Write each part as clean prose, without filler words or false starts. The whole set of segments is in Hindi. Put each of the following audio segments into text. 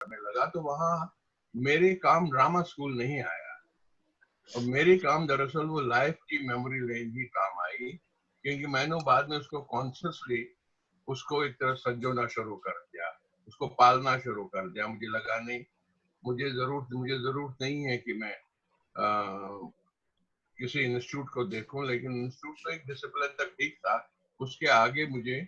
करने लगा तो वहाँ मेरे काम ड्रामा स्कूल नहीं आया, और मेरे काम दरअसल वो लाइफ की मेमोरी लेन ही काम आई, क्योंकि मैंने बाद में उसको कॉन्शियसली उसको एक तरह संजोना शुरू कर दिया, उसको पालना शुरू कर दिया। मुझे लगा नहीं, मुझे जरूरत नहीं है कि मैं किसी इंस्टीट्यूट को देखूं, लेकिन इंस्टीट्यूट तो एक डिसिप्लिन तक ठीक था, उसके आगे मुझे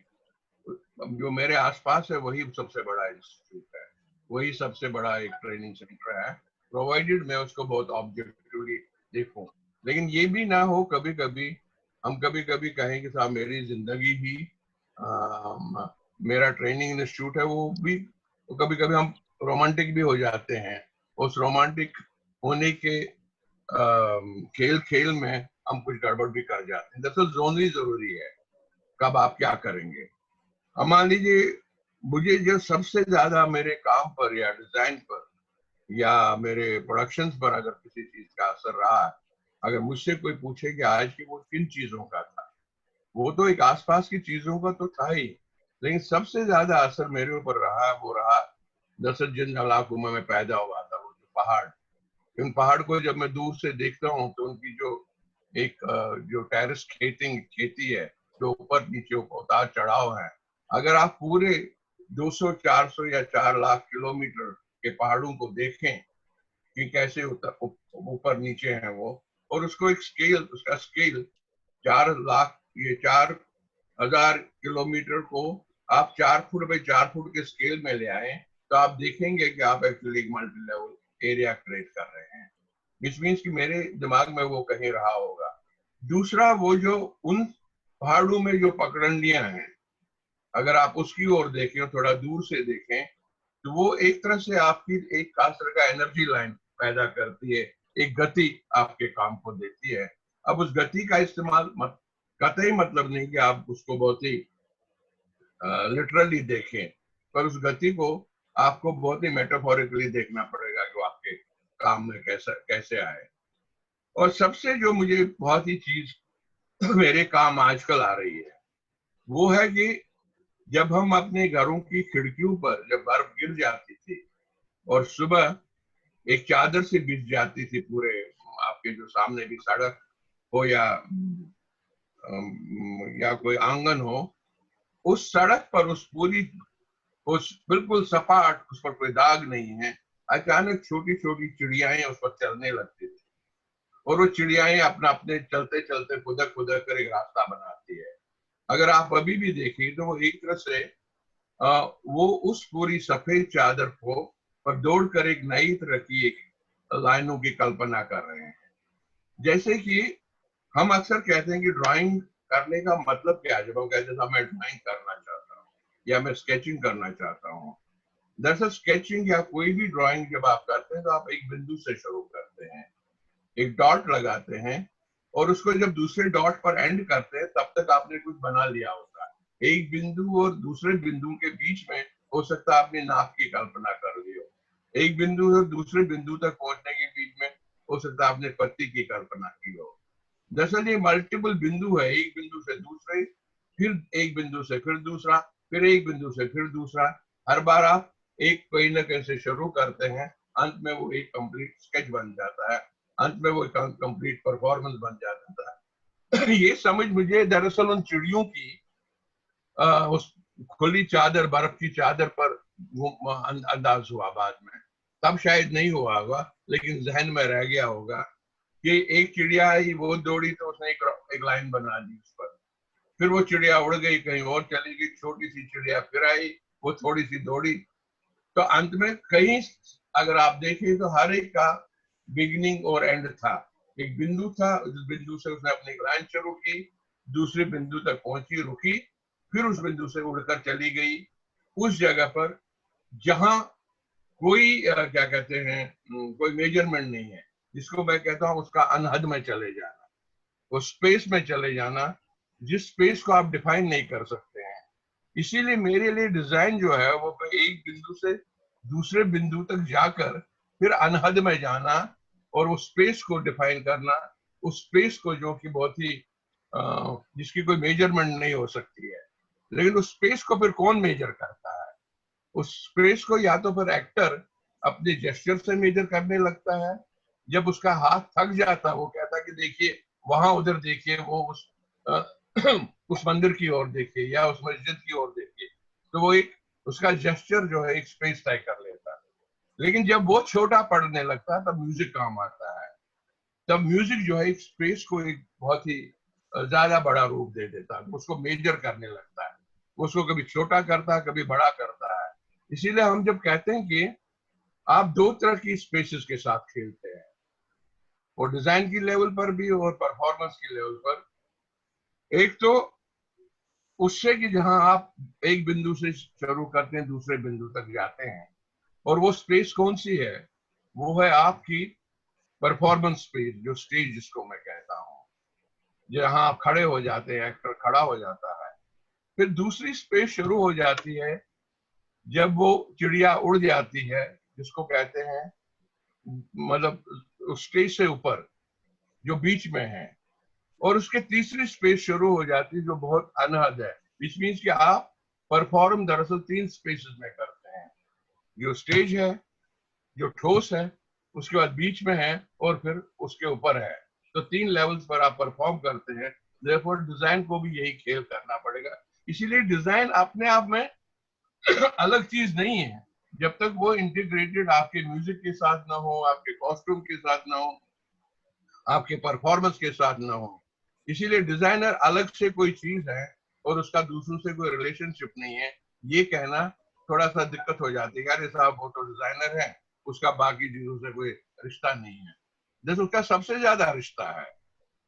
जो मेरे आसपास है वही सबसे बड़ा इंस्टीट्यूट है, वही सबसे बड़ा एक ट्रेनिंग सेंटर है, प्रोवाइडेड मैं उसको बहुत ऑब्जेक्टिवली देखूं। लेकिन ये भी ना हो कभी कभी कहें कि साहब मेरी जिंदगी ही मेरा ट्रेनिंग इंस्टीट्यूट है, वो भी कभी कभी हम रोमांटिक भी हो जाते हैं। उस रोमांटिक होने के खेल खेल में हम कुछ गड़बड़ भी कर जाते हैं। दरअसल जोन ही जरूरी है, कब आप क्या करेंगे। अब मान लीजिए मुझे जो सबसे ज्यादा मेरे काम पर या डिजाइन पर या मेरे प्रोडक्शंस पर अगर किसी चीज का असर रहा, अगर मुझसे कोई पूछे कि आज की वो किन चीजों का था, वो तो एक आसपास की चीजों का तो था ही, लेकिन सबसे ज्यादा असर मेरे ऊपर रहा वो रहा दरअसल जिन इलाकों में मैं पैदा हुआ था, वो जो पहाड़, उन पहाड़ को जब मैं दूर से देखता हूँ तो उनकी जो एक जो टेरेस खेती है, जो ऊपर नीचे उतार चढ़ाव है, अगर आप पूरे 200 400 या 4 लाख किलोमीटर के पहाड़ों को देखें कि कैसे ऊपर नीचे हैं वो, और उसको एक स्केल, उसका स्केल 4 लाख, ये 4,000 किलोमीटर को आप 4 फुट बाई 4 फुट के स्केल में ले आए, तो आप देखेंगे कि आप एक्चुअली एक मल्टी लेवल एरिया क्रिएट कर रहे हैं, विच मीन्स कि मेरे दिमाग में वो कहीं रहा होगा। दूसरा, वो जो उन पहाड़ों में जो पगडंडियां हैं, अगर आप उसकी ओर देखें, थोड़ा दूर से देखें, तो वो एक तरह से आपकी एक खास तरह का एनर्जी लाइन पैदा करती है, एक गति आपके काम को देती है। अब उस गति का इस्तेमाल कतई मतलब नहीं कि आप उसको बहुत ही लिटरली देखें, पर उस गति को आपको बहुत ही मेटाफोरिकली देखना पड़ेगा कि वो आपके काम में कैसे आए। और सबसे जो मुझे बहुत ही चीज मेरे काम आजकल आ रही है, वो है कि जब हम अपने घरों की खिड़कियों पर जब बर्फ गिर जाती थी और सुबह एक चादर से बिछ जाती थी पूरे आपके जो सामने भी सड़क हो या कोई आंगन हो, उस सड़क पर उस पूरी, उस बिल्कुल सपाट, उस पर कोई दाग नहीं है, अचानक छोटी छोटी चिड़ियाएं उस पर चलने लगती थी, और वो चिड़ियाएं अपना अपने चलते चलते खुदक खुदक कर एक रास्ता बनाती है। अगर आप अभी भी देखिए तो वो एक तरह से वो उस पूरी सफेद चादर को पर दौड़कर एक नई तरह की एक लाइनों की कल्पना कर रहे हैं। जैसे कि हम अक्सर कहते हैं कि ड्राइंग करने का मतलब क्या है, जब हम कहते हैं मैं ड्राइंग करना चाहता हूँ या मैं स्केचिंग करना चाहता हूँ। दरअसल स्केचिंग या कोई भी ड्राइंग जब आप करते हैं तो आप एक बिंदु से शुरू करते हैं, एक डॉट लगाते हैं, और उसको जब दूसरे डॉट पर एंड करते हैं तब तक आपने कुछ बना लिया होता है। एक बिंदु और दूसरे बिंदु के बीच में हो सकता है आपने नाक की कल्पना कर ली हो, एक बिंदु और दूसरे बिंदु तक पहुंचने के बीच में हो सकता है आपने पत्ती की कल्पना की हो। दरअसल ये मल्टीपल बिंदु है, एक बिंदु से दूसरे, फिर एक बिंदु से फिर दूसरा, फिर एक बिंदु से फिर दूसरा। हर बार आप एक कहीं ना कहीं से शुरू करते हैं, अंत में वो एक कंप्लीट स्केच बन जाता है, अंत में वो कंप्लीट परफॉर्मेंस बन जाता है। ये समझ मुझे दरअसल उन चिड़ियों की उस खुली चादर, बर्फ की चादर पर अंदाज हुआ बाद में, तब शायद नहीं हुआ होगा, लेकिन जहन में रह गया होगा कि एक चिड़िया आई, वो दौड़ी तो उसने एक लाइन बना दी उस पर, फिर वो चिड़िया उड़ गई कहीं और चली गई, छोटी सी चिड़िया फिर आई, वो थोड़ी सी दौड़ी, तो अंत में कहीं अगर आप देखें तो हर एक का बिगिनिंग और एंड था, एक बिंदु था, उस बिंदु से उसने अपनी लाइन शुरू की, दूसरे बिंदु तक पहुंची, रुकी, फिर उस बिंदु से उड़कर चली गई उस जगह पर जहां कोई क्या कहते हैं कोई मेजरमेंट नहीं है, जिसको मैं कहता हूं उसका अनहद में चले जाना, उस स्पेस में चले जाना जिस स्पेस को आप डिफाइन नहीं कर सकते हैं। इसीलिए मेरे लिए डिजाइन जो है वो एक बिंदु से दूसरे बिंदु तक जाकर फिर अनहद में जाना और उस स्पेस को डिफाइन करना, उस स्पेस को जो कि बहुत ही जिसकी कोई मेजरमेंट नहीं हो सकती है, लेकिन उस स्पेस को फिर कौन मेजर करता है, उस स्पेस को या तो फिर एक्टर अपने जेस्चर से मेजर करने लगता है, जब उसका हाथ थक जाता वो कहता है कि देखिए वहां उधर देखिए, वो अ, उस मंदिर की ओर देखिए या उस मस्जिद की ओर देखिए, तो वो एक उसका जेस्चर जो है एक स्पेस तय कर लेता है। लेकिन जब वो छोटा पड़ने लगता है तब म्यूजिक काम आता है। तब म्यूजिक जो है एक स्पेस को एक बहुत ही ज्यादा बड़ा रूप दे देता है, उसको मेजर करने लगता है, उसको कभी छोटा करता है कभी बड़ा करता है। इसीलिए हम जब कहते हैं कि आप दो तरह की स्पेसेस के साथ खेलते हैं, वो डिजाइन की लेवल पर भी और परफॉर्मेंस की लेवल पर। एक तो उससे कि जहां आप एक बिंदु से शुरू करते हैं दूसरे बिंदु तक जाते हैं, और वो स्पेस कौन सी है, वो है आपकी परफॉर्मेंस स्पेस, जो स्टेज जिसको मैं कहता हूँ, जहां आप खड़े हो जाते हैं, एक्टर खड़ा हो जाता है। फिर दूसरी स्पेस शुरू हो जाती है जब वो चिड़िया उड़ जाती है, जिसको कहते हैं मतलब स्टेज से ऊपर जो बीच में है। और उसके तीसरी स्पेस शुरू हो जाती है जो बहुत अनहद है, विच मीन्स कि आप परफॉर्म दरअसल तीन स्पेसेस में करते हैं, जो स्टेज है, जो ठोस है, उसके बाद बीच में है, और फिर उसके ऊपर है। तो तीन लेवल्स पर आप परफॉर्म करते हैं। देयरफॉर डिजाइन को भी यही खेल करना पड़ेगा। इसीलिए डिजाइन अपने आप में अलग चीज नहीं है, जब तक वो इंटीग्रेटेड आपके म्यूजिक के साथ ना हो, आपके कॉस्ट्यूम के साथ ना हो, आपके परफॉर्मेंस के साथ ना हो। इसीलिए डिजाइनर अलग से कोई चीज है और उसका दूसरों से कोई रिलेशनशिप नहीं है, ये कहना थोड़ा सा दिक्कत हो जाती है। अरे साहब वो तो डिजाइनर है, उसका बाकी चीजों से कोई रिश्ता नहीं है। जैसे उसका सबसे ज्यादा रिश्ता है,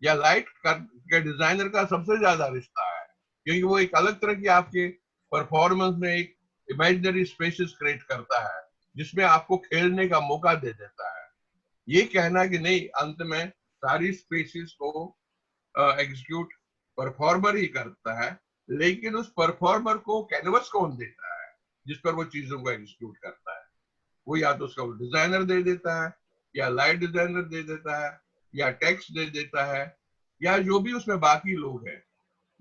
या लाइट के डिजाइनर का सबसे ज्यादा रिश्ता है, क्योंकि वो एक अलग तरह की आपके परफॉर्मेंस में एक इमेजिनरी स्पेसेस क्रिएट करता है, जिसमें आपको खेलने का मौका दे देता है। ये कहना कि नहीं, अंत में सारी स्पेसिस को एग्जीक्यूट परफॉर्मर ही करता है, लेकिन उस परफॉर्मर को कैनवस कौन देता है जिस पर वो चीजों को एग्जीक्यूट करता है? वो या तो उसका डिजाइनर दे देता है, या लाइट डिजाइनर दे देता है, या टेक्स्ट दे देता है, या जो भी उसमें बाकी लोग हैं।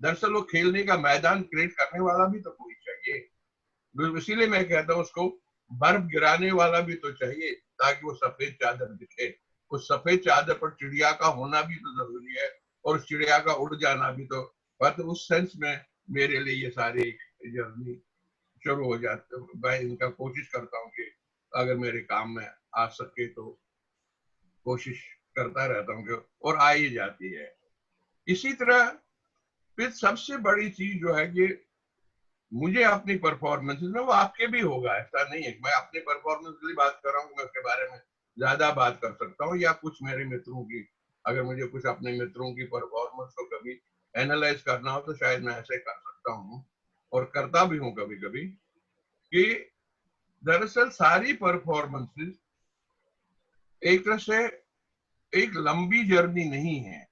दरअसल वो खेलने का मैदान क्रिएट करने वाला भी तो कोई चाहिए। इसीलिए मैं कहता हूँ उसको बर्फ गिराने वाला भी तो चाहिए, ताकि वो सफेद चादर दिखे। उस सफेद चादर पर चिड़िया का होना भी तो जरूरी है, और उस चिड़िया का उड़ जाना भी तो। बट उस सेंस में मेरे लिए ये सारी जर्नी शुरू हो जाते, मैं इनका कोशिश करता हूँ कि अगर मेरे काम में आ सके तो कोशिश करता रहता हूँ कि, और आ ही जाती है। इसी तरह फिर सबसे बड़ी चीज जो है कि मुझे अपनी परफॉर्मेंसेस में, वो आपके भी होगा, ऐसा नहीं है, मैं अपनी परफॉर्मेंस की बात कर रहा हूँ, मैं उसके बारे में ज्यादा बात कर सकता हूँ, या कुछ मेरे मित्रों की, अगर मुझे कुछ अपने मित्रों की परफॉर्मेंस को कभी एनालाइज करना हो तो शायद मैं ऐसे कर सकता हूँ, और करता भी हूँ कभी कभी। कि दरअसल सारी परफॉर्मेंसेस एक तरह से एक लंबी जर्नी नहीं है,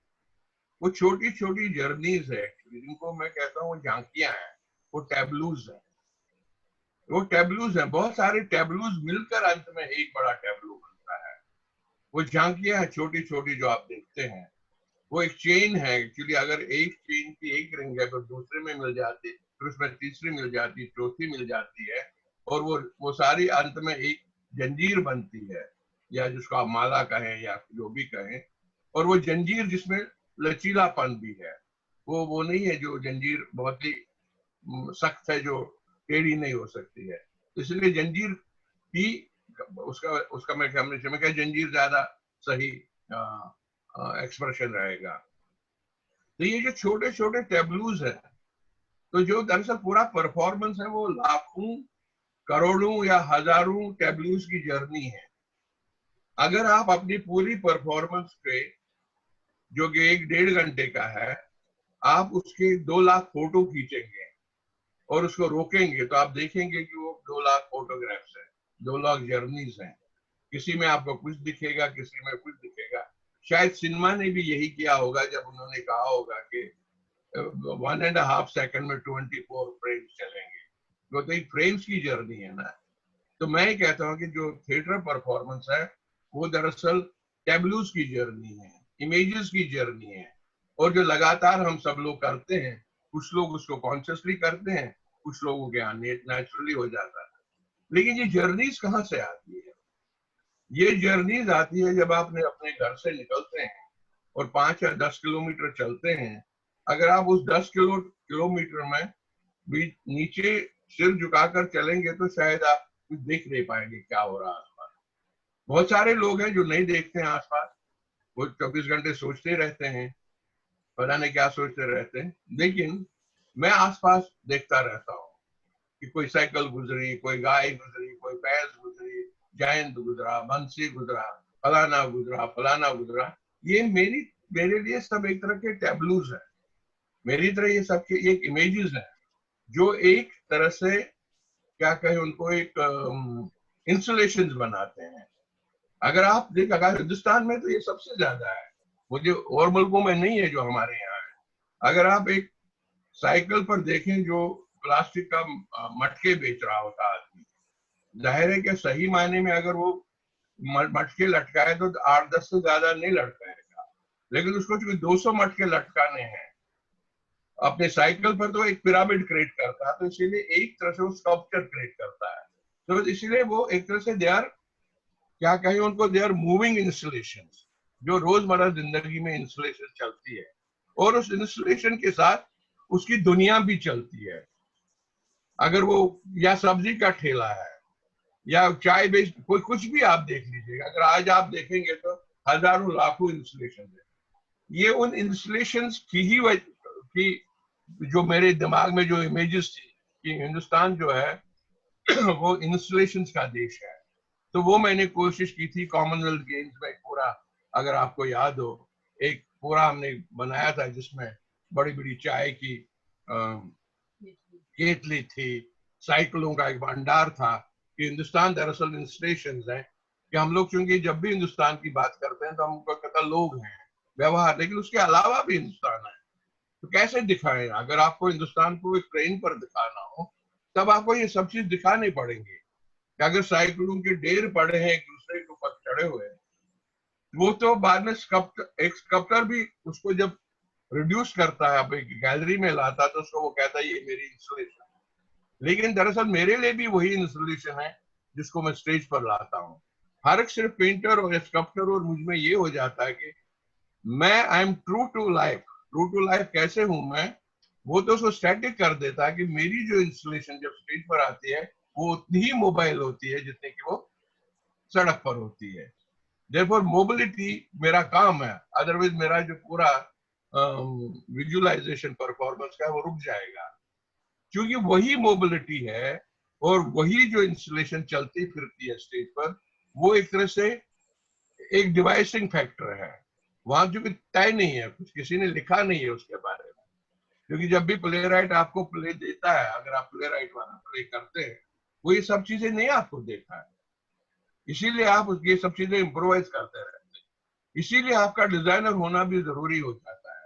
वो छोटी छोटी जर्नीज है जिनको मैं कहता हूँ झांकियां हैं, वो टैबलूज है। वो टैबलूज है, बहुत सारे टैबलूज मिलकर अंत में एक बड़ा टैबलू बनता है। वो झांकियां हैं छोटी छोटी जो आप देखते हैं, वो एक चेन है एक्चुअली। अगर एक चेन की एक रिंग है तो दूसरे में मिल जाती, फिर उसमें तीसरी मिल जाती, चौथी मिल जाती है, और वो सारी अंत में एक जंजीर बनती है, या जिसको आप माला कहें या जो भी कहें। और वो जंजीर जिसमें लचीलापन भी है, वो नहीं है जो जंजीर बहुत ही सख्त है, जो टेढ़ी नहीं हो सकती है। इसलिए जंजीर ही उसका उसका मैं हमेशा मैं जंजीर ज्यादा सही एक्सप्रेशन रहेगा। तो ये जो छोटे छोटे टेबलूज है, तो जो दरअसल पूरा परफॉर्मेंस है वो लाखों करोड़ों या हजारों टेबलूज की जर्नी है। अगर आप अपनी पूरी परफॉर्मेंस पे, जो कि 1-1.5 घंटे का है, आप उसके 2 लाख फोटो खींचेंगे और उसको रोकेंगे, तो आप देखेंगे कि वो 2 लाख फोटोग्राफ्स है, 2 लाख जर्नीज हैं। किसी में आपको कुछ दिखेगा, किसी में कुछ दिखेगा। शायद सिनेमा ने भी यही किया होगा जब उन्होंने कहा होगा कि 1.5 सेकंड में 24 फ्रेम्स चलेंगे। तो एक फ्रेम्स की जर्नी है ना। तो मैं ये कहता हूँ कि जो थिएटर परफॉर्मेंस है वो दरअसल टैबलूज की जर्नी है, इमेजेस की जर्नी है, और जो लगातार हम सब लोग करते हैं। कुछ लोग उसको कॉन्शियसली करते हैं, कुछ लोगों के यहाँ नेचुरली हो जाता है। लेकिन ये जर्नीज कहाँ से आती है? ये जर्नीज आती है जब आपने अपने घर से निकलते हैं और 5 या 10 किलोमीटर चलते हैं। अगर आप उस 10 किलोमीटर में भी नीचे सिर झुकाकर चलेंगे तो शायद आप कुछ देख नहीं पाएंगे क्या हो रहा है आसपास। बहुत सारे लोग हैं जो नहीं देखते हैं आसपास, वो 24 घंटे सोचते रहते हैं, पता नहीं क्या सोचते रहते हैं। लेकिन मैं आसपास देखता रहता हूँ कि कोई साइकिल गुजरी, कोई गाय गुजरी, कोई भैंस गुजरी, जयंत गुजरा, बंसी गुजरा, फलाना गुजरा। ये मेरे लिए सब एक तरह के टैबलूज है, मेरी तरह ये सब के एक इमेजेस है जो एक तरह से क्या कहें उनको, एक इंस्टॉलेशन बनाते हैं। अगर हिंदुस्तान में तो ये सबसे ज्यादा है, मुझे और मुल्कों में नहीं है जो हमारे यहाँ है। अगर आप एक साइकिल पर देखें जो प्लास्टिक का मटके बेच रहा होता आदमी, जाहिर है कि सही मायने में अगर वो मटके लटकाए तो 8-10 से ज्यादा नहीं लटकाएगा, लेकिन उसको चूंकि 200 मटके लटकाने हैं अपने साइकिल पर तो एक पिरामिड क्रिएट करता है, तो इसीलिए एक तरह से वो स्कल्पचर क्रिएट करता है। तो इसीलिए वो एक तरह से दे आर, क्या कहें उनको, दे आर मूविंग इंस्टॉलेशन, जो रोजमर्रा जिंदगी में इंस्टॉलेशन चलती है और उस इंस्टॉलेशन के साथ उसकी दुनिया भी चलती है। अगर वो या सब्जी का ठेला है या चाय बेच, कोई कुछ भी आप देख लीजिएगा, अगर आज आप देखेंगे तो हजारों लाखों इंस्टॉलेशन है। ये उन इंस्टॉलेशन की ही की जो मेरे दिमाग में जो इमेजेस थी कि हिंदुस्तान जो है वो इंस्टॉलेशन का देश है, तो वो मैंने कोशिश की थी कॉमनवेल्थ गेम्स में पूरा। अगर आपको याद हो, एक पूरा हमने बनाया था जिसमें बड़ी बड़ी चाय की केतली थी, साइकिलों का एक भंडार था कि हिंदुस्तान दरअसल इंस्टॉलेशन है। कि हम लोग चूंकि जब भी हिंदुस्तान की बात करते हैं तो हमको कहता लोग हैं, व्यवहार, लेकिन उसके अलावा भी हिंदुस्तान है। तो कैसे दिखाएं? अगर आपको हिंदुस्तान को एक ट्रेन पर दिखाना हो तब आपको ये सब चीज दिखाने पड़ेंगे कि अगर साइकिलों के ढेर पड़े हैं एक दूसरे के ऊपर चढ़े हुए हैं, वो तो बाद में एक स्कल्पटर भी उसको जब रिड्यूस करता है, आप एक गैलरी में लाता है तो उसको वो कहता है ये मेरी इंस्टॉलेशन है। लेकिन दरअसल मेरे लिए भी वही इंस्टॉलेशन है जिसको मैं स्टेज पर लाता हूँ। फर्क सिर्फ पेंटर और स्कल्पटर और मुझ में ये हो जाता है कि मैं I am true to life. True to life कैसे हूं मैं? वो तो उसको स्टैटिक कर देता है कि मेरी जो इंस्टॉलेशन जब स्टेज पर आती है वो उतनी ही मोबाइल होती है जितनी कि वो सड़क पर होती है। देयरफॉर मोबिलिटी मेरा काम है, अदरवाइज मेरा जो पूरा विजुअलाइजेशन परफॉर्मेंस का है वो रुक जाएगा। क्योंकि वही मोबिलिटी है और वही जो इंस्टॉलेशन चलती फिरती है स्टेज पर, वो एक तरह से एक डिवाइसिंग फैक्टर है। वहां जो तय नहीं है, कुछ किसी ने लिखा नहीं है उसके बारे में। क्योंकि जब भी प्ले राइट आपको प्ले देता है, अगर आप प्ले राइट वाला प्ले करते हैं, वो ये सब चीजें नहीं आपको देखा है, इसीलिए आप ये सब चीजें इम्प्रोवाइज करते रहते हैं। इसीलिए आपका डिजाइनर होना भी जरूरी हो जाता है।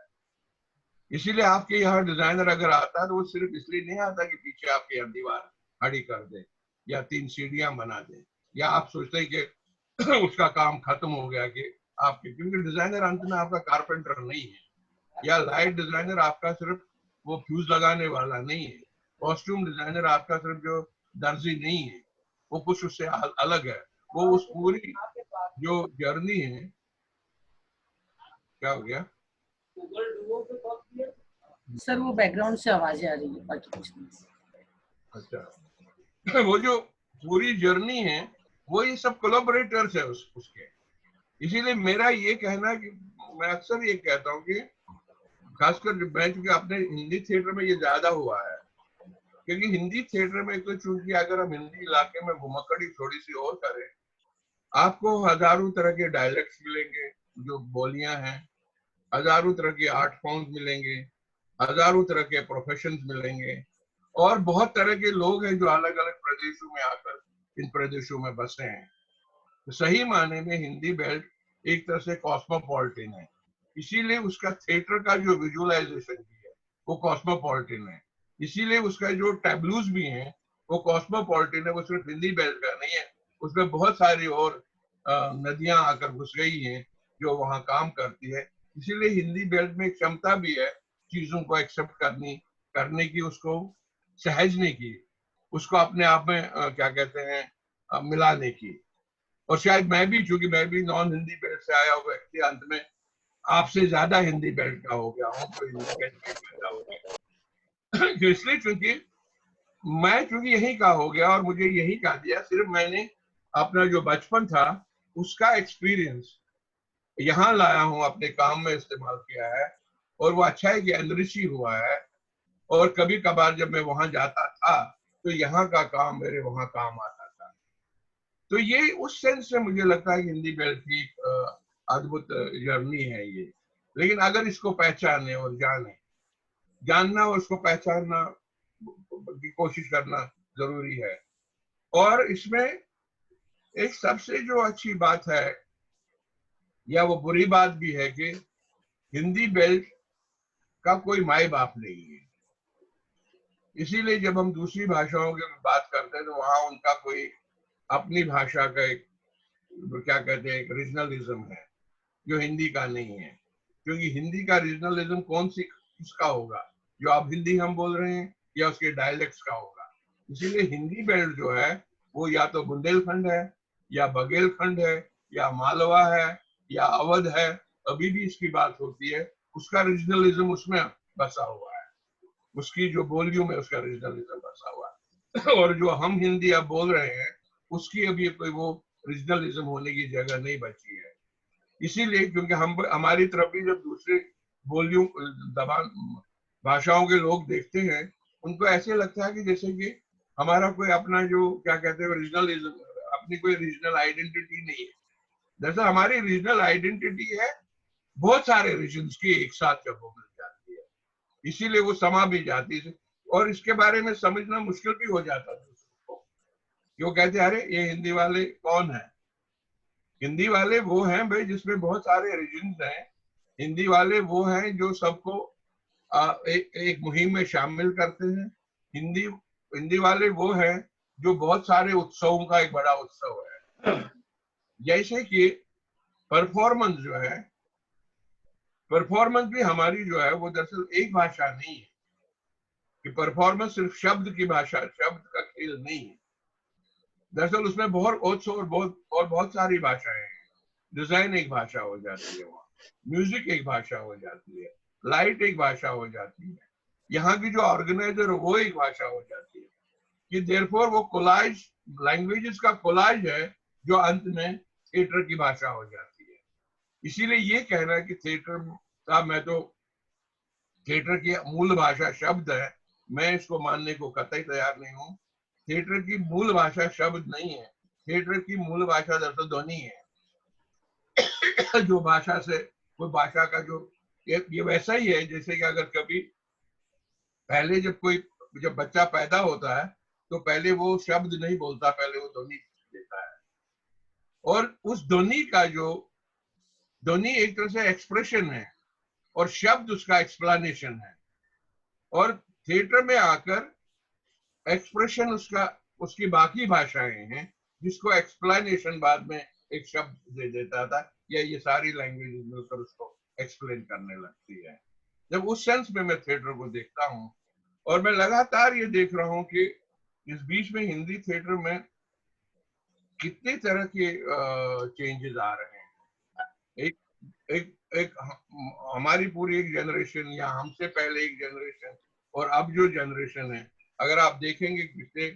इसीलिए आपके यहाँ डिजाइनर अगर आता है तो वो सिर्फ इसलिए नहीं आता कि पीछे आपके यहाँ दीवार खड़ी कर दे या 3 सीढ़ियां बना दे, या आप सोचते हैं कि उसका काम खत्म हो गया कि आपके, क्योंकि डिजाइनर अंत में आपका कारपेंटर नहीं है, या लाइट डिजाइनर आपका सिर्फ वो फ्यूज लगाने वाला नहीं है, कॉस्ट्यूम डिजाइनर आपका सिर्फ जो दर्जी नहीं है, वो कुछ उससे अलग है। वो उस पूरी जो जर्नी है, क्या हो गया सर? वो बैकग्राउंड से आवाजें आ रही है, बाकी कुछ नहीं। अच्छा वो जो पूरी जर्नी है वो ये सब कोलैबोरेटर्स है उसके। इसीलिए मेरा ये कहना कि मैं अक्सर ये कहता हूँ कि खासकर मैं, चूंकि अपने हिंदी थिएटर में ये ज्यादा हुआ है, क्योंकि हिंदी थिएटर में तो चूंकि अगर हम हिंदी इलाके में घुमक्कड़ी थोड़ी सी और करें, आपको हजारों तरह के डायलेक्ट्स मिलेंगे, जो बोलियां हैं, हजारों तरह के आर्ट फॉर्म्स मिलेंगे, हजारों तरह के प्रोफेशंस मिलेंगे, और बहुत तरह के लोग हैं जो अलग अलग प्रदेशों में आकर इन प्रदेशों में बसे हैं। तो सही मायने में हिंदी बेल्ट एक तरह से कॉस्मोपॉलिटन है। इसीलिए उसका थिएटर का जो विजुअलाइजेशन भी है वो कॉस्मोपॉलिटन है। इसीलिए उसका जो टैबलूज भी है वो कॉस्मोपॉलिटन है, वो सिर्फ हिंदी बेल्ट का नहीं है। उसमें बहुत सारी और नदियां आकर घुस गई हैं जो वहां काम करती है। इसीलिए हिंदी बेल्ट में एक क्षमता भी है चीजों को एक्सेप्ट करने की, उसको सहजने की। उसको अपने आप में क्या कहते हैं मिलाने की। और शायद मैं भी, चूंकि मैं भी नॉन हिंदी बेल्ट से आया हुआ व्यक्ति, अंत में आपसे ज्यादा हिंदी बेल्ट का हो गया हूँ, तो हिंदी बेल्ट में पैदा हो गया। इसलिए चूंकि मैं यहीं का हो गया और मुझे यहीं का दिया, सिर्फ मैंने अपना जो बचपन था उसका एक्सपीरियंस यहाँ लाया हूँ, अपने काम में इस्तेमाल किया है, और वो अच्छा है कि एनरिच हुआ है। और कभी कभार जब मैं वहां जाता था तो यहाँ का काम मेरे वहां काम आता था। तो ये उस सेंस में मुझे लगता है कि हिंदी बेल्ट की अद्भुत जर्नी है ये। लेकिन अगर इसको पहचाने और जानना और उसको पहचानना की कोशिश करना जरूरी है। और इसमें एक सबसे जो अच्छी बात है, या वो बुरी बात भी है, कि हिंदी बेल्ट का कोई माई बाप नहीं है। इसीलिए जब हम दूसरी भाषाओं की बात करते हैं तो वहां उनका कोई अपनी भाषा का एक, क्या कहते हैं, एक रीजनलिज्म है जो हिंदी का नहीं है। क्योंकि हिंदी का रीजनलिज्म कौन सी किसका होगा, जो अब हिंदी हम बोल रहे हैं या उसके डायलेक्ट्स का होगा। इसीलिए हिंदी बेल्ट जो है वो या तो बुंदेलखंड है, या बघेलखंड है, या मालवा है, या अवध है। अभी भी इसकी बात होती है, उसका रीजनलिज्म उसमें बसा हुआ है, उसकी जो बोलियों में उसका रीजनलिज्म बसा हुआ है। और जो हम हिंदी अब बोल रहे हैं उसकी अभी कोई वो रीजनलिज्म होने की जगह नहीं बची है। इसीलिए क्योंकि हम हमारी तरफ भी जब दूसरे बोलियों जबान भाषाओं के लोग देखते हैं, उनको ऐसे लगता है कि जैसे कि हमारा कोई अपना जो, क्या कहते हैं, रीजनलिज्म, अपनी कोई रीजनल आइडेंटिटी नहीं है। दरअसल हमारी रीजनल आइडेंटिटी है बहुत सारे रीजन्स की एक साथ जब वो मिल जाती है, इसीलिए वो समा भी जाती है। और इसके बारे में समझना मुश्किल भी हो जाता था उसको, क्यों कहते हैं अरे ये हिंदी वाले कौन है। हिंदी वाले वो हैं भाई जिसमें बहुत सारे रीजन्स हैं। हिंदी वाले वो हैं जो सबको एक मुहिम में शामिल करते हैं। हिंदी हिंदी वाले वो हैं जो बहुत सारे उत्सवों का एक बड़ा उत्सव है। जैसे कि परफॉर्मेंस जो है, परफॉर्मेंस भी हमारी जो है वो दरअसल एक भाषा नहीं है, कि परफॉर्मेंस सिर्फ शब्द की भाषा, शब्द का खेल नहीं है। दरअसल उसमें बहुत बहुत सारी भाषाएं हैं। डिजाइन एक भाषा हो जाती है, वहाँ म्यूजिक एक भाषा हो जाती है, लाइट एक भाषा हो जाती है, यहाँ की जो ऑर्गेनाइजर वो एक भाषा हो जाती है। कि देयरफॉर वो कोलाज, लैंग्वेजेस का कोलाज है जो अंत में थिएटर की भाषा हो जाती है। इसीलिए ये कहना है कि थिएटर का, मैं तो थिएटर की मूल भाषा शब्द है, मैं इसको मानने को कतई तैयार नहीं हूँ। थिएटर की मूल भाषा शब्द नहीं है, थिएटर की मूल भाषा दरअसल ध्वनि है। जो भाषा से, कोई भाषा का जो, ये वैसा ही है जैसे कि अगर कभी पहले जब बच्चा पैदा होता है तो पहले वो शब्द नहीं बोलता, पहले वो ध्वनि देता है। और उस ध्वनि का जो, ध्वनि एक तरह से एक्सप्रेशन है और शब्द उसका एक्सप्लेनेशन है। और थिएटर में आकर एक्सप्रेशन उसका, उसकी बाकी भाषाएं हैं जिसको एक्सप्लेनेशन बाद में एक शब्द दे देता था, या ये सारी लैंग्वेज मिलकर उसको एक्सप्लेन करने लगती है। जब उस सेंस में मैं थिएटर को देखता हूँ, और मैं लगातार ये देख रहा हूँ कि इस बीच में हिंदी थिएटर में कितनी तरह के चेंजेस आ रहे हैं। एक एक एक हमारी पूरी एक जनरेशन, या हमसे पहले एक जनरेशन, और अब जो जनरेशन है, अगर आप देखेंगे पिछले,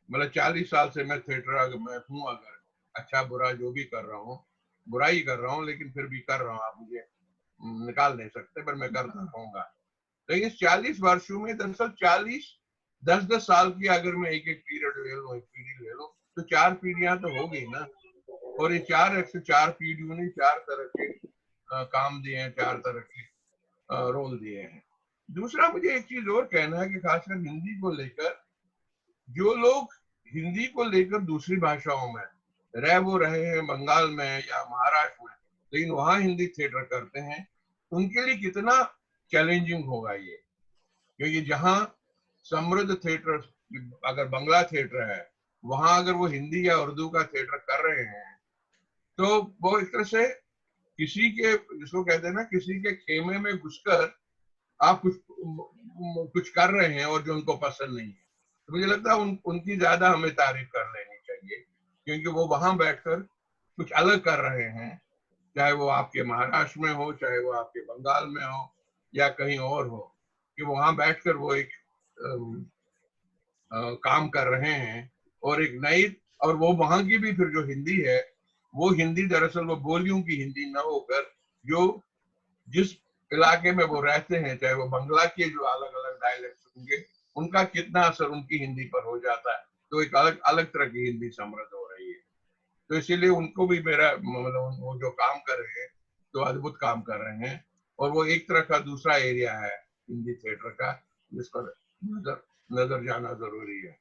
मतलब 40 साल से मैं थिएटर मैं हूँ, अगर अच्छा बुरा जो भी कर रहा हूँ, बुराई कर रहा हूँ लेकिन फिर भी कर रहा हूँ, आप मुझे निकाल नहीं सकते, पर मैं करता रहूंगा। लेकिन 40 वर्षों में दरअसल 10-10 साल की अगर मैं एक पीरियड ले लूँ, एक पीढ़ी ले लूँ, तो 4 पीढ़ियां तो हो गई ना। और ये 4 पीढ़ियों ने 4 तरह के काम दिए हैं, 4 तरह के रोल दिए हैं। दूसरा मुझे एक चीज और कहना है कि खासकर हिंदी को लेकर, जो लोग हिंदी को लेकर दूसरी भाषाओं में वो रहे हैं, बंगाल में या महाराष्ट्र में, लेकिन वहां हिंदी थिएटर करते हैं, उनके लिए कितना चैलेंजिंग होगा ये। क्योंकि जहां समृद्ध थिएटर, अगर बंगला थिएटर है, वहां अगर वो हिंदी या उर्दू का थिएटर कर रहे हैं, तो वो एक तरह से किसी के, जिसको कहते हैं ना, किसी के खेमे में घुसकर आप कुछ कर रहे हैं और जो उनको पसंद नहीं है, मुझे लगता है उनकी ज्यादा हमें तारीफ कर लेनी चाहिए, क्योंकि वो वहां बैठकर कुछ अलग कर रहे हैं, चाहे वो आपके महाराष्ट्र में हो, चाहे वो आपके बंगाल में हो या कहीं और हो, कि वहां बैठकर वो एक काम कर रहे हैं और एक नई, और वो वहां की भी फिर जो हिंदी है वो हिंदी दरअसल वो बोलियों की हिंदी न होकर जो जिस इलाके में वो रहते हैं, चाहे वो बंगला के जो अलग अलग डायलेक्ट होंगे उनका कितना असर उनकी हिंदी पर हो जाता है, तो एक अलग अलग तरह की हिंदी समृद्ध हो रही है। तो इसीलिए उनको भी मेरा मतलब वो जो काम कर रहे हैं तो अद्भुत काम कर रहे हैं, और वो एक तरह का दूसरा एरिया है हिंदी थिएटर का जिस पर नजर नजर जाना जरूरी है।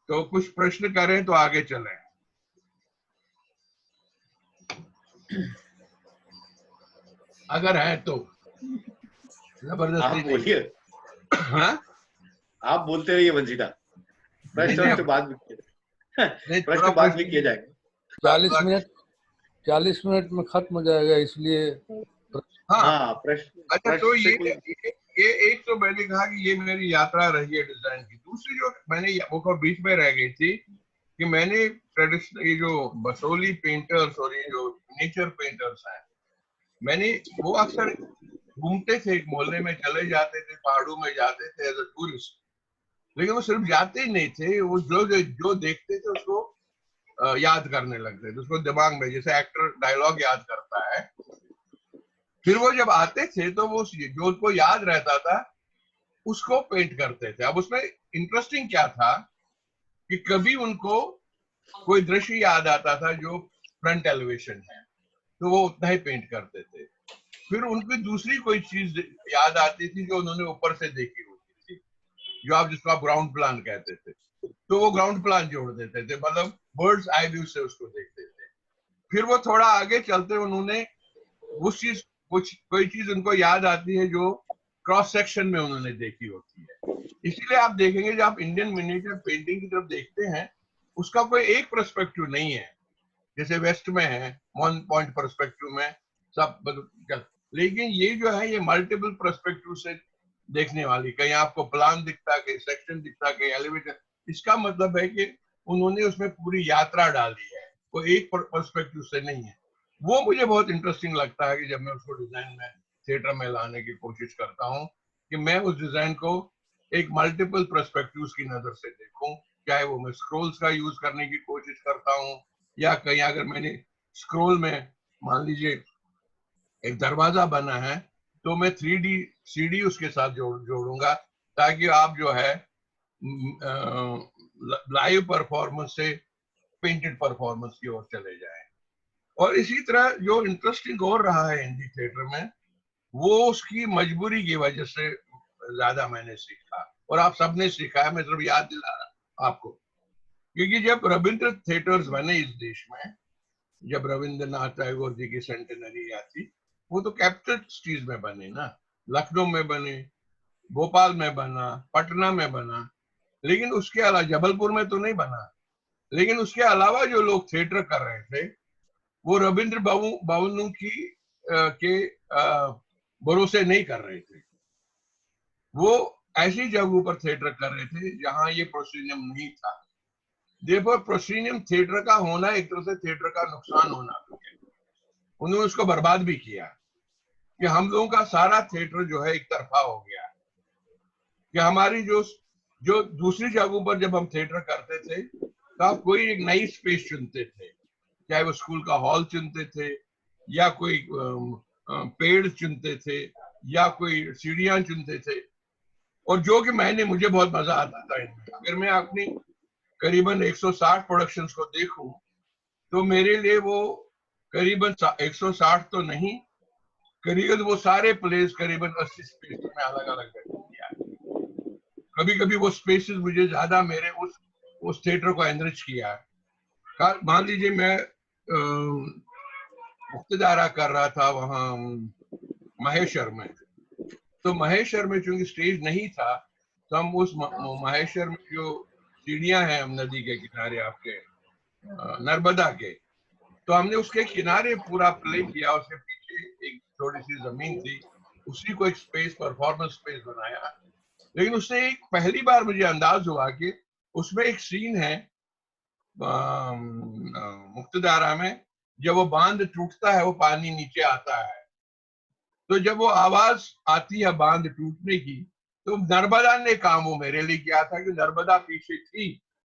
तो कुछ प्रश्न करें तो आगे चलें। अगर है तो जबरदस्ती आप बोलिए। हाँ आप बोलते रहिए वंशिता, प्रश्न तो बाद में प्रश्न बाद में किए जाएंगे। 40 मिनट में खत्म हो जाएगा, इसलिए हाँ प्रश्न। अच्छा, तो ये एक तो मैंने कहा कि ये मेरी यात्रा रही है डिजाइन की। दूसरी जो मैंने वो बीच में रह गई थी कि मैंने ट्रेडिशनल ये जो बसोली पेंटर्स और ये जो नेचर पेंटर्स हैं, मैंने वो अक्सर घूमते थे, एक मोहल्ले में चले जाते थे, पहाड़ों में जाते थे एज ए टूरिस्ट, लेकिन वो सिर्फ जाते ही नहीं थे, वो जो देखते थे उसको याद करने लगते थे, उसको दिमाग में जैसे एक्टर डायलॉग याद करता है। फिर वो जब आते थे तो वो जो उनको याद रहता था उसको पेंट करते थे। अब उसमें इंटरेस्टिंग क्या था कि कभी उनको कोई दृश्य याद आता था जो फ्रंट एलिवेशन है तो वो उतना ही पेंट करते थे। फिर उनकी दूसरी कोई चीज याद आती थी जो उन्होंने ऊपर से देखी होती थी, जो आप जिसको आप ग्राउंड प्लान कहते थे, तो वो ग्राउंड प्लान जोड़ देते थे, मतलब बर्ड्स आई व्यू से उसको देखते थे। फिर वो थोड़ा आगे चलते उन्होंने उस चीज कोई चीज उनको याद आती है जो क्रॉस सेक्शन में उन्होंने देखी होती है। इसीलिए आप देखेंगे जब आप इंडियन मिनिएचर पेंटिंग की तरफ देखते हैं उसका कोई एक पर्सपेक्टिव नहीं है, जैसे वेस्ट में है वन पॉइंट पर्सपेक्टिव में सब, लेकिन ये जो है ये मल्टीपल पर्सपेक्टिव से देखने वाली, कहीं आपको प्लान दिखता है, कहीं सेक्शन दिखता है, कहीं एलिवेटर। इसका मतलब है कि उन्होंने उसमें पूरी यात्रा डाली है, वो एक पर्सपेक्टिव से नहीं है। वो मुझे बहुत इंटरेस्टिंग लगता है कि जब मैं उसको डिजाइन में थिएटर में लाने की कोशिश करता हूँ कि मैं उस डिजाइन को एक मल्टीपल पर्सपेक्टिव्स की नजर से देखूं, चाहे वो मैं स्क्रोल्स का यूज करने की कोशिश करता हूँ या कहीं अगर मैंने स्क्रोल में मान लीजिए एक दरवाजा बना है तो मैं 3D CD उसके साथ जोड़ूंगा ताकि आप जो है लाइव परफॉर्मेंस से पेंटेड परफॉर्मेंस की ओर चले जाएं। और इसी तरह जो इंटरेस्टिंग और रहा है हिंदी थिएटर में वो उसकी मजबूरी की वजह से ज्यादा मैंने सीखा और आप सबने सीखा है, मैं सिर्फ याद दिला रहा आपको, क्योंकि जब रविंद्र थिएटर्स बने इस देश में, जब रविंद्रनाथ टैगोर जी की सेंटेनरी आती, वो तो कैपिटल सिटीज में बने ना, लखनऊ में बने, भोपाल में बना, पटना में बना, लेकिन उसके अलावा जबलपुर में तो नहीं बना, लेकिन उसके अलावा जो लोग थिएटर कर रहे थे वो रविंद्र भवनों के भरोसे नहीं कर रहे थे, वो ऐसी जगहों पर थिएटर कर रहे थे जहां ये प्रोसीनियम नहीं था। देखो प्रोसीनियम थिएटर का होना एक तरह से थिएटर का नुकसान होना है, उन्होंने उसको बर्बाद भी किया कि हम लोगों का सारा थिएटर जो है एक तरफा हो गया, कि हमारी जो दूसरी जगहों पर जब हम थिएटर करते थे तो आप कोई एक नई स्पेस चुनते थे, चाहे वो स्कूल का हॉल चुनते थे या कोई पेड़ चुनते थे या कोई सीढ़ियां चुनते थे, और जो कि मुझे बहुत मजा आता था इनमें। अगर मैं अपनी करीबन 160 प्रोडक्शंस को देखूं तो मेरे लिए वो करीबन 160 तो नहीं, करीबन वो सारे प्लेस करीबन 80 स्पेस में अलग अलग किया। कभी कभी वो स्पेसेस मुझे ज्यादा मेरे उस थिएटर को एनरिच किया है। मान लीजिए मैं मुक्तदारा कर रहा था वहां महेश्वर में, तो महेश्वर में चूंकि स्टेज नहीं था तो हम उस महेश्वर में जो सीढ़ियां हैं हम नदी के किनारे आपके नर्मदा के, तो हमने उसके किनारे पूरा प्ले किया, उसके पीछे एक थोड़ी सी जमीन थी, उसी को एक स्पेस परफॉर्मेंस स्पेस बनाया लेकिन उससे एक पहली बार मुझे अंदाज हुआ कि उसमें एक सीन है मुक्तदारा में, जब वो बांध टूटता है, वो पानी नीचे आता है, तो जब वो आवाज आती है बांध टूटने की, तो नर्मदा ने काम वो मेरे लिए किया था कि नर्मदा पीछे थी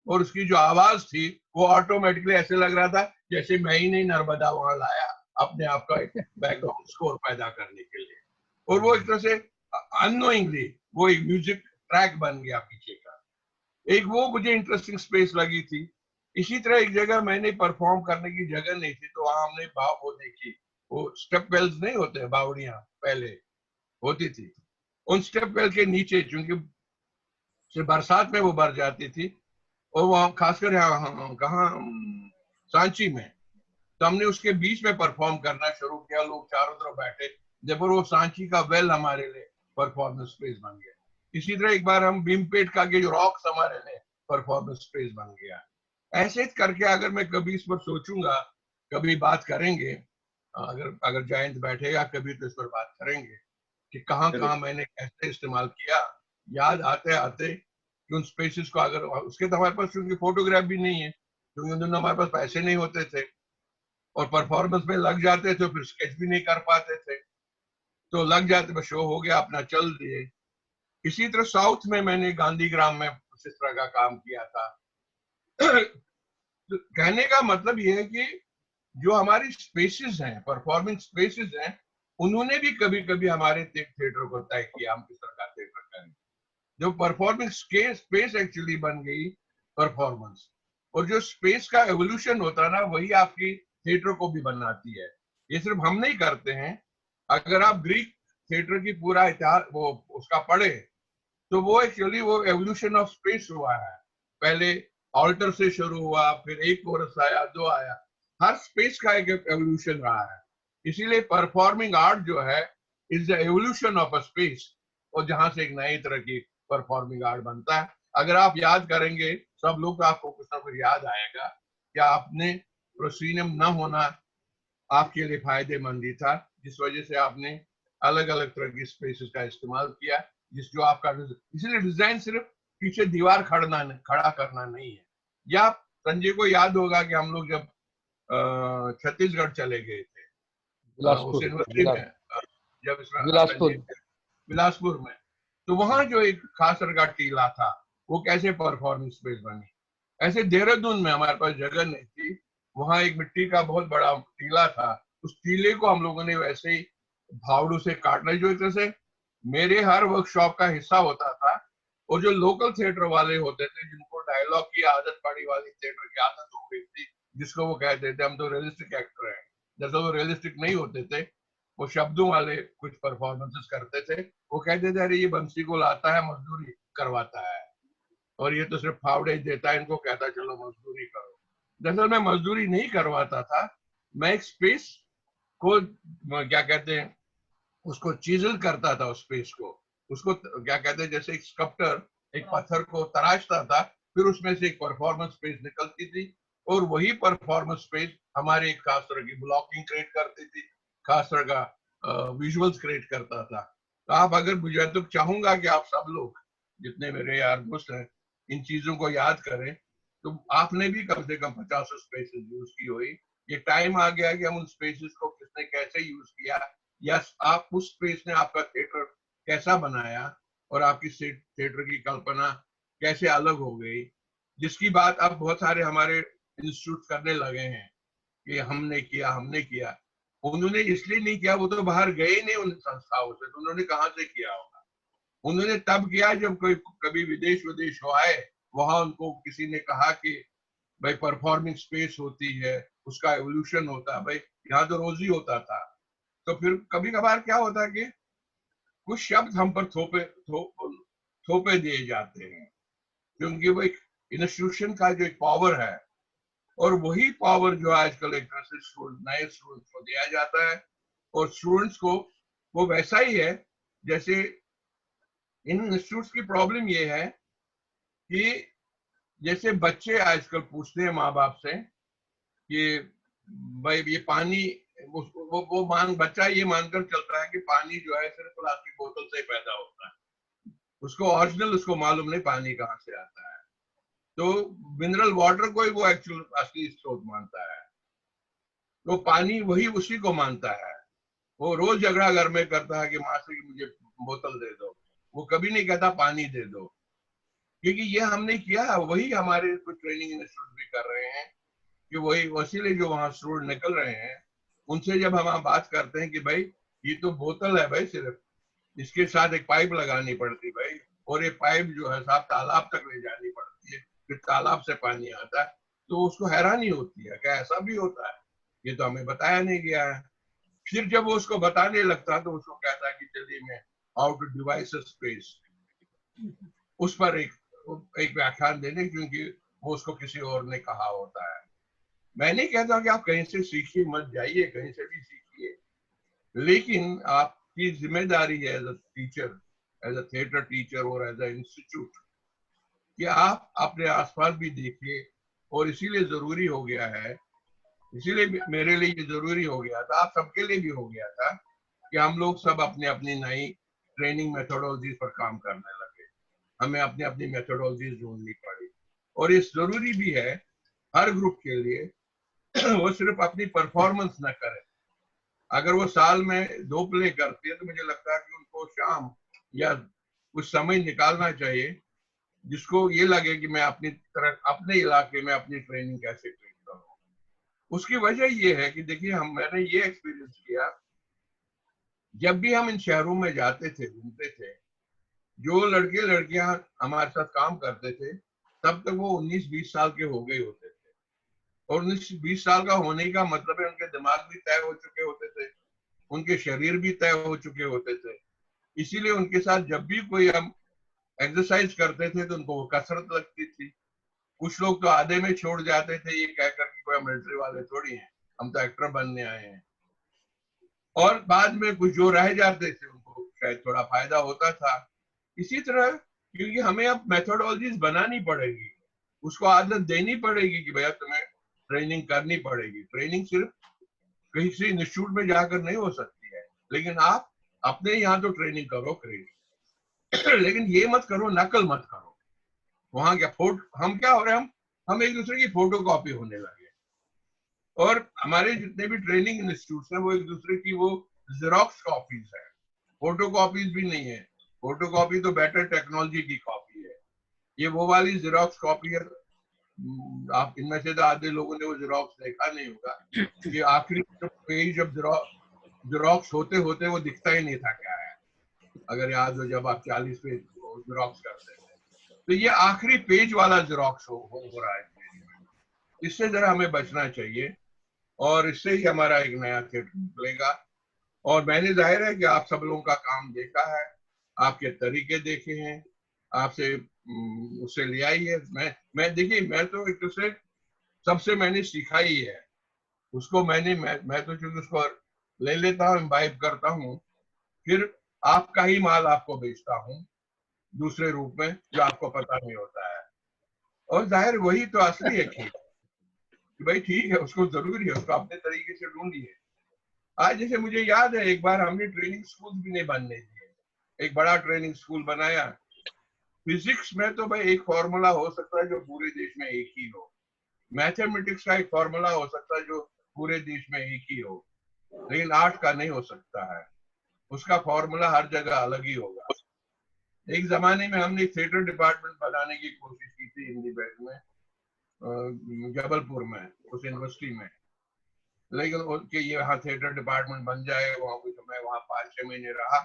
और उसकी जो आवाज थी वो ऑटोमेटिकली ऐसे लग रहा था जैसे मैं ही नहीं नर्मदा वहां लाया अपने आप का एक बैकग्राउंड स्कोर पैदा करने के लिए। और वो एक तरह से अननोइंगली वो एक म्यूजिक ट्रैक बन गया पीछे का। एक वो मुझे इंटरेस्टिंग स्पेस लगी थी। इसी तरह एक जगह मैंने परफॉर्म करने की जगह नहीं थी, तो वहां हमने भाव वो देखी, वो स्टेप वेल्स नहीं होते, बावड़ियां पहले होती थी, उन स्टेप वेल के नीचे चूंकि बरसात में वो भर जाती थी, और वो खासकर यहाँ कहाँ सांची में, तो हमने उसके बीच में परफॉर्म करना शुरू किया। लोग चारों तरफ बैठे, जब वो सांची का वेल हमारे लिए परफॉर्मेंस स्पेस बन गया। इसी तरह एक बार हम भीमपेट का जो रॉक्स हमारे लिए परफॉर्मेंस स्पेस बन गया। ऐसे करके अगर मैं कभी इस पर सोचूंगा, कभी बात करेंगे, अगर अगर जयंत बैठेगा कभी तो इस पर बात करेंगे कि कहाँ कहाँ मैंने कैसे इस्तेमाल किया। याद आते आते कि उन स्पेसेस को, अगर उसके तो हमारे पास क्योंकि फोटोग्राफ भी नहीं है, क्योंकि उन दिनों हमारे पास पैसे नहीं होते थे और परफॉर्मेंस में लग जाते थे, फिर स्केच भी नहीं कर पाते थे, तो लग जाते, बस शो हो गया, अपना चल दिए। इसी तरह साउथ में मैंने गांधीग्राम में इस तरह का काम किया था। तो कहने का मतलब ये है कि जो हमारी स्पेसेस हैं, परफॉर्मिंग स्पेसेस हैं, उन्होंने भी कभी कभी हमारे थिएटर को तय किया हम किस तरह का थिएटर करें। जो परफॉर्मिंग स्पेस एक्चुअली बन गई परफॉर्मेंस, और जो स्पेस का एवोल्यूशन होता है ना, वही आपकी थिएटर को भी बनाती है। ये सिर्फ हम नहीं करते हैं। अगर आप ग्रीक थिएटर की पूरा इतिहास वो उसका पढ़े, तो वो एक्चुअली वो एवोल्यूशन ऑफ स्पेस हुआ है। पहले ऑल्टर से शुरू हुआ, फिर एक कोरस आया, दो आया, हर स्पेस का एक एवोल्यूशन रहा है। इसीलिए परफॉर्मिंग आर्ट जो है is the evolution of a space, और जहां से एक नई तरह की परफॉर्मिंग आर्ट बनता है। अगर आप याद करेंगे सब लोग, आपको कुछ ना कुछ याद आएगा कि आपने प्रोसीनियम न होना आपके लिए फायदेमंद ही था, जिस वजह से आपने अलग अलग तरह की स्पेसेस का इस्तेमाल किया, जिस जो आपका, इसलिए डिजाइन सिर्फ पीछे दीवार खड़ा करना नहीं है। या संजय को याद होगा कि हम लोग जब छत्तीसगढ़ चले गए थे उस यूनिवर्सिटी में, जब बिलासपुर में, तो वहां जो एक खास तरह का टीला था, वो कैसे परफॉर्मिंग स्पेस बनी। ऐसे देहरादून में हमारे पास जगह नहीं थी, वहां एक मिट्टी का बहुत बड़ा टीला था, उस टीले को हम लोगों ने वैसे ही भावड़ू से काटना, जो एक तरह से मेरे हर वर्कशॉप का हिस्सा होता था। और जो लोकल थिएटर वाले होते थे, जिनको डायलॉग की आदत पड़ी वाली थिएटर की आदत हो गई थी, जिसको वो कहते थे हम तो रियलिस्टिक एक्टर हैं, जैसे वो रियलिस्टिक नहीं होते थे, वो शब्दों वाले कुछ परफॉर्मेंसेस करते थे। वो कहते थे अरे ये बंसी को लाता है, मजदूरी करवाता है, और ये तो सिर्फ फावड़े देता है, इनको कहता है चलो मजदूरी करो। दरअसल मैं मजदूरी नहीं करवाता था, मैं एक स्पेस को क्या कहते हैं उसको चीजल करता था, उस स्पेस को, उसको क्या कहते हैं, जैसे एक स्कल्पटर एक पत्थर को तराशता था, फिर उसमें से एक परफॉर्मेंस स्पेस निकलती थी, और वही परफॉर्मेंस स्पेस हमारे एक खास तरह की ब्लॉकिंग क्रिएट करती थी, खास तरह का विजुअल्स क्रिएट करता था। तो आप अगर, मुझे तो चाहूंगा कि आप सब लोग जितने मेरे यार दोस्त हैं इन चीजों को याद करें, तो आपने भी कम से कम 50 स्पेसेस यूज की हुई। ये टाइम आ गया कि हम उन स्पेसेस को किसने कैसे यूज किया, या आप उस स्पेस ने आपका थिएटर कैसा बनाया, और आपकी थिएटर की कल्पना कैसे अलग हो गई, जिसकी बात अब बहुत सारे हमारे इंस्टीट्यूट करने लगे हैं कि हमने किया। उन्होंने इसलिए नहीं किया, वो तो बाहर गए नहीं उन संस्थाओं से, तो उन्होंने कहाँ से किया होगा। उन्होंने तब किया जब कोई कभी विदेश हो आए, वहां उनको किसी ने कहा कि भाई परफॉर्मिंग स्पेस होती है, उसका एवोल्यूशन होता है, भाई यहाँ तो रोज ही होता था। तो फिर कभी कभार क्या होता है कि कुछ शब्द हम पर थोपे दिए जाते हैं, क्योंकि वो एक इंस्टीट्यूशन का जो एक पावर है, और वही पावर जो आजकल एक तरह से नए स्टूडेंट्स को दिया जाता है, और स्टूडेंट्स को वो वैसा ही है जैसे इन इंस्टीट्यूट्स की प्रॉब्लम ये है कि जैसे बच्चे आजकल पूछते हैं माँ बाप से कि भाई ये पानी, बच्चा ये मानकर चलता है कि पानी जो है सिर्फ प्लास्टिक बोतल से पैदा होता है, उसको ओरिजिनल उसको मालूम नहीं पानी कहाँ से आता है। तो मिनरल वाटर को ही वो एक्चुअल असली स्रोत मानता है, तो पानी वही उसी को मानता है। वो रोज झगड़ा घर में करता है कि माँ से कि मुझे बोतल दे दो, वो कभी नहीं कहता पानी दे दो, क्योंकि ये हमने किया। वही हमारे कुछ ट्रेनिंग इंस्टीट्यूट भी कर रहे हैं कि वही वसीले जो वहां स्टूडेंट निकल रहे हैं, उनसे जब हम बात करते हैं कि भाई ये तो बोतल है भाई, सिर्फ इसके साथ एक पाइप लगानी पड़ती भाई, और ये पाइप जो है साहब तालाब तक ले जानी पड़ती है, फिर तालाब से पानी आता है, तो उसको हैरानी होती है क्या ऐसा भी होता है, ये तो हमें बताया नहीं गया है। फिर जब वो उसको बताने लगता है तो उसको कहता है कि चलिए मैं हाउ टू डिवाइस स्पेस, उस पर एक व्याख्यान देने, क्योंकि वो उसको किसी और ने कहा होता है। मैं नहीं कहता कि आप कहीं से सीखिए मत, जाइए कहीं से भी सीखिए, लेकिन आपकी जिम्मेदारी है as a teacher, as a theatre teacher और एज अ इंस्टीट्यूट, कि आप अपने आसपास भी देखिए। और इसीलिए जरूरी हो गया है, इसीलिए मेरे लिए ये जरूरी हो गया था, आप सबके लिए भी हो गया था, कि हम लोग सब अपने अपनी नई ट्रेनिंग मेथोडोलॉजीज पर काम करने लगे। हमें अपनी अपनी मेथोडोलॉजीज ढूंढनी पड़ी, और ये जरूरी भी है हर ग्रुप के लिए वो सिर्फ अपनी परफॉर्मेंस न करे। अगर वो साल में 2 प्ले करती है तो मुझे लगता है कि उनको शाम या कुछ समय निकालना चाहिए जिसको ये लगे कि मैं अपनी तरह अपने इलाके में अपनी ट्रेनिंग कैसे करता हूँ। उसकी वजह ये है कि देखिए मैंने ये एक्सपीरियंस किया, जब भी हम इन शहरों में जाते थे, घूमते थे, जो लड़के लड़कियां हमारे साथ काम करते थे तब तक वो 19-20 साल के हो गए होते थे। और 19-20 साल का होने का मतलब है उनके दिमाग भी तय हो चुके होते थे, उनके शरीर भी तय हो चुके होते थे। इसीलिए उनके साथ जब भी कोई हम एक्सरसाइज करते थे तो उनको वो कसरत लगती थी। कुछ लोग तो आधे में छोड़ जाते थे, ये कहकर कि कोई मिलिट्री वाले थोड़ी हैं, हम तो एक्टर बनने आए हैं। और बाद में कुछ जो रह जाते थे उनको शायद थोड़ा फायदा होता था। इसी तरह क्योंकि हमें अब मेथोडोलॉजीज बनानी पड़ेगी, उसको आदत देनी पड़ेगी कि भैया तुम्हें ट्रेनिंग करनी पड़ेगी। ट्रेनिंग सिर्फ किसी इंस्टीट्यूट में जाकर नहीं हो सकती है, लेकिन आप अपने यहाँ तो ट्रेनिंग करो लेकिन ये मत करो, नकल मत करो। वहां क्या हम क्या हो रहे हैं, हम एक दूसरे की फोटो कॉपी होने लगे। और हमारे जितने भी ट्रेनिंग इंस्टीट्यूट हैं वो एक दूसरे की वो जेरोक्स कॉपीज है, फोटो कॉपीज भी नहीं है। फोटो कॉपी तो बेटर टेक्नोलॉजी की कॉपी है, ये वो वाली जेरोक्स कॉपी है। आप इनमें से तो आधे लोगों ने वो जेरोक्स देखा नहीं होगा, ये आखिरी पेज जब जेरोक्स होते होते वो दिखता ही नहीं था क्या है, अगर याद हो जब आप 40 पेज जेरोक्स करते थे, तो ये आखिरी पेज वाला जेरोक्स हो रहा है। इससे जरा हमें बचना चाहिए, और इससे ही हमारा एक नया थिएटर निकलेगा। और मैंने जाहिर है कि आप सब लोगों का काम देखा है, आपके तरीके देखे हैं, आपसे उससे लिया ही है। मैं देखिए, मैं तो एक दूसरे सबसे मैंने सीखा ही है, उसको मैं तो चूंकि उसको ले लेता हूँ, इम्बाइब करता हूँ, फिर आपका ही माल आपको बेचता हूँ दूसरे रूप में, जो आपको पता नहीं होता है। और जाहिर वही तो असली है खेल, कि भाई ठीक है, उसको जरूरी है, उसको अपने तरीके से ढूंढिए। आज जैसे मुझे याद है एक बार हमने ट्रेनिंग स्कूल भी नहीं बनने दिए, एक बड़ा ट्रेनिंग स्कूल बनाया। फिजिक्स में तो भाई एक फॉर्मूला हो सकता है जो पूरे देश में एक ही हो, मैथमेटिक्स का एक फॉर्मूला हो सकता है जो पूरे देश में एक ही हो, लेकिन आर्ट का नहीं हो सकता है, उसका फॉर्मूला हर जगह अलग ही होगा। एक जमाने में हमने थिएटर डिपार्टमेंट बनाने की कोशिश की थी हिंदी बैच में, जबलपुर में उस यूनिवर्सिटी में, लेकिन कि ये वहाँ थिएटर डिपार्टमेंट बन जाए, वहाँ कुछ मैं वहाँ 5-6 महीने रहा,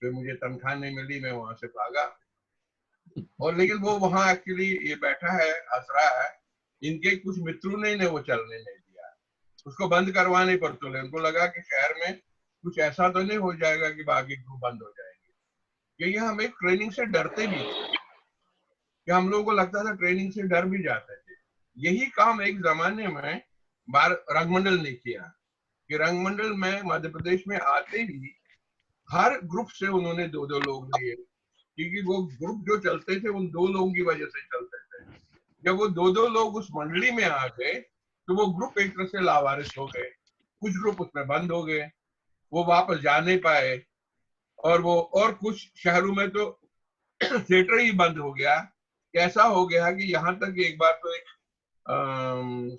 फिर मुझे तनख्वाह नहीं मिली, मैं वहां से भागा। और लेकिन वो वहाँ एक्चुअली ये बैठा है, हंस रहा है, इनके कुछ मित्रों ने वो चलने नहीं दिया, उसको बंद करवाने पर तुले। उनको लगा कि शहर में कुछ ऐसा तो नहीं हो जाएगा कि बाकी ग्रुप बंद हो जाएंगे, क्योंकि हम एक ट्रेनिंग से डरते भी थे, कि हम लोगों को लगता था ट्रेनिंग से डर भी जाते थे। यही काम एक जमाने में रंगमंडल ने किया, कि रंगमंडल में मध्य प्रदेश में आते ही हर ग्रुप से उन्होंने 2-2 लोग लिए, क्योंकि वो ग्रुप जो चलते थे उन 2 लोगों की वजह से चलते थे। जब वो 2-2 लोग उस मंडली में आ गए तो वो ग्रुप एक तरह से लावारिस हो गए, कुछ ग्रुप उसमें बंद हो गए, वो वापस जा नहीं पाए। और कुछ शहरों में तो थिएटर ही बंद हो गया। कैसा हो गया कि यहाँ तक एक बार तो एक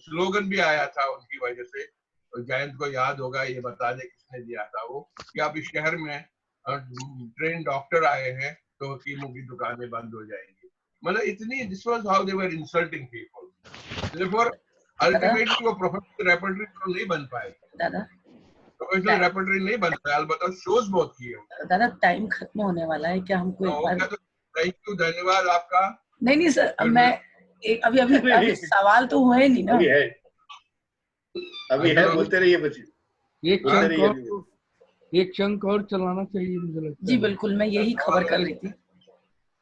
स्लोगन भी आया था उनकी वजह से, तो जयंत को याद होगा, ये बता दे किसने दिया था वो, कि अब इस शहर में ट्रेन डॉक्टर आए हैं तो हकीमों की दुकानें बंद हो जाएंगी। मतलब इतनी, this was how they were insulting people. Therefore ultimately वो प्रोफेशनल रेपर्टरी तो नहीं बन पाए, दादा प्रोफेशनल रेपर्टरी नहीं बन पाए, अलबत्ता शोज बहुत किए। दादा टाइम खत्म होने वाला है, क्या हमको एक बार? तो थैंक यू, धन्यवाद आपका। नहीं सर, मैं अभी अभी अभी सवाल तो हुए नहीं ना। अभी है, बोलते रहिए बच्चे। एक चंक और चलाना चाहिए मुझे लगता है। जी बिल्कुल, मैं यही खबर कर रही थी।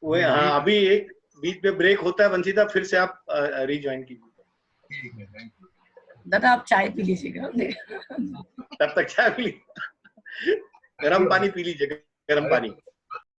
वो हाँ, अभी एक बीच में ब्रेक होता है वंशिता, फिर से आप रिज्वाइन कीजिए। ठीक है, थैंक यू। दादा आप चाय पी लीजिएगा। तब तक चाय पी, गर्म पानी पी लीजिए, गर्म पानी।